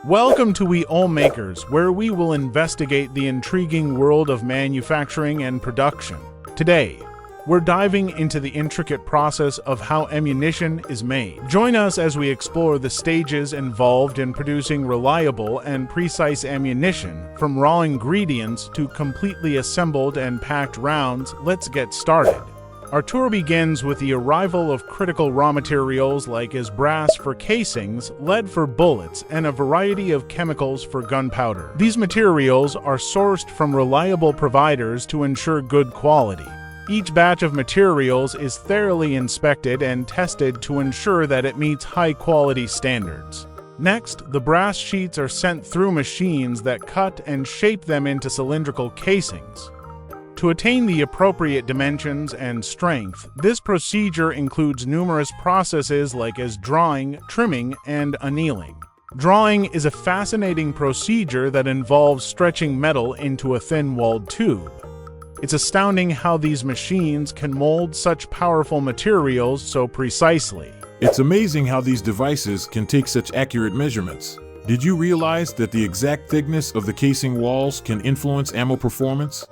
Welcome to We All Makers, where we will investigate the intriguing world of manufacturing and production. Today, we're diving into the intricate process of how ammunition is made. Join us as we explore the stages involved in producing reliable and precise ammunition, from raw ingredients to completely assembled and packed rounds. Let's get started. Our tour begins with the arrival of critical raw materials like brass for casings, lead for bullets, and a variety of chemicals for gunpowder. These materials are sourced from reliable providers to ensure good quality. Each batch of materials is thoroughly inspected and tested to ensure that it meets high-quality standards. Next, the brass sheets are sent through machines that cut and shape them into cylindrical casings. To attain the appropriate dimensions and strength, this procedure includes numerous processes like drawing, trimming, and annealing. Drawing is a fascinating procedure that involves stretching metal into a thin-walled tube. It's astounding how these machines can mold such powerful materials so precisely. It's amazing how these devices can take such accurate measurements. Did you realize that the exact thickness of the casing walls can influence ammo performance?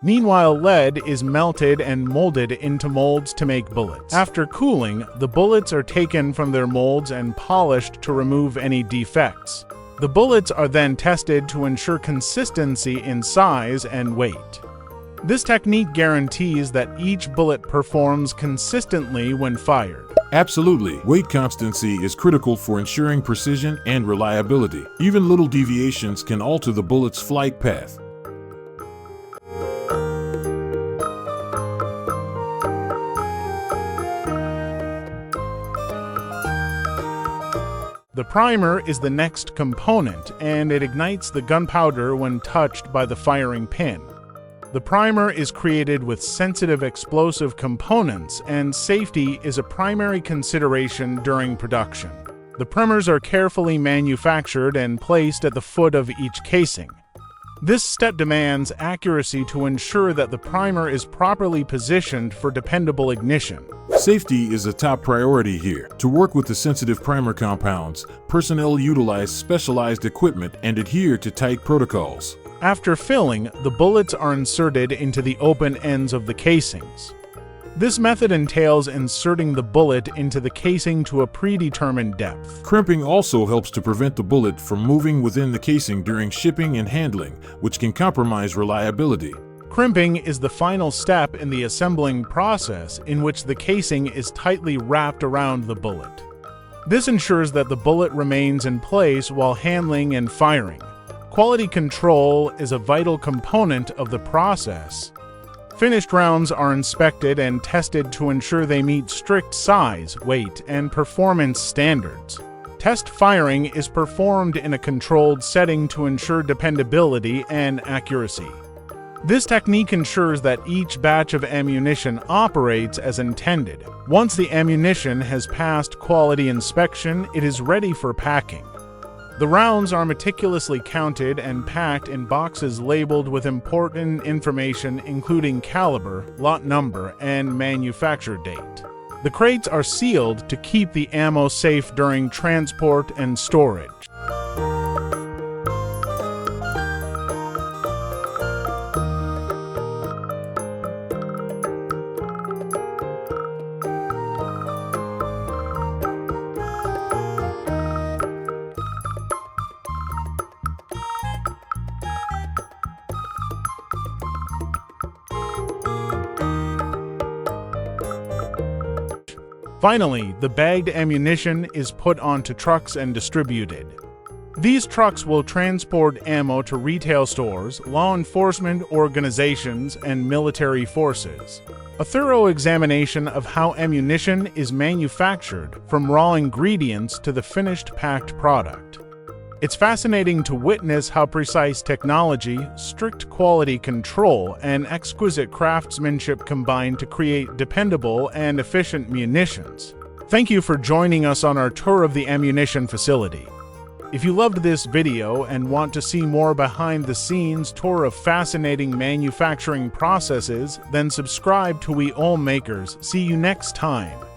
Meanwhile, lead is melted and molded into molds to make bullets. After cooling, the bullets are taken from their molds and polished to remove any defects. The bullets are then tested to ensure consistency in size and weight. This technique guarantees that each bullet performs consistently when fired. Absolutely. Weight constancy is critical for ensuring precision and reliability. Even little deviations can alter the bullet's flight path. The primer is the next component, and it ignites the gunpowder when touched by the firing pin. The primer is created with sensitive explosive components, and safety is a primary consideration during production. The primers are carefully manufactured and placed at the foot of each casing. This step demands accuracy to ensure that the primer is properly positioned for dependable ignition. Safety is a top priority here. To work with the sensitive primer compounds, personnel utilize specialized equipment and adhere to tight protocols. After filling, the bullets are inserted into the open ends of the casings. This method entails inserting the bullet into the casing to a predetermined depth. Crimping also helps to prevent the bullet from moving within the casing during shipping and handling, which can compromise reliability. Crimping is the final step in the assembling process, in which the casing is tightly wrapped around the bullet. This ensures that the bullet remains in place while handling and firing. Quality control is a vital component of the process. Finished rounds are inspected and tested to ensure they meet strict size, weight, and performance standards. Test firing is performed in a controlled setting to ensure dependability and accuracy. This technique ensures that each batch of ammunition operates as intended. Once the ammunition has passed quality inspection, it is ready for packing. The rounds are meticulously counted and packed in boxes labeled with important information including caliber, lot number, and manufacture date. The crates are sealed to keep the ammo safe during transport and storage. Finally, the bagged ammunition is put onto trucks and distributed. These trucks will transport ammo to retail stores, law enforcement organizations, and military forces. A thorough examination of how ammunition is manufactured, from raw ingredients to the finished packed product. It's fascinating to witness how precise technology, strict quality control, and exquisite craftsmanship combine to create dependable and efficient munitions. Thank you for joining us on our tour of the ammunition facility. If you loved this video and want to see more behind-the-scenes tour of fascinating manufacturing processes, then subscribe to We All Makers. See you next time.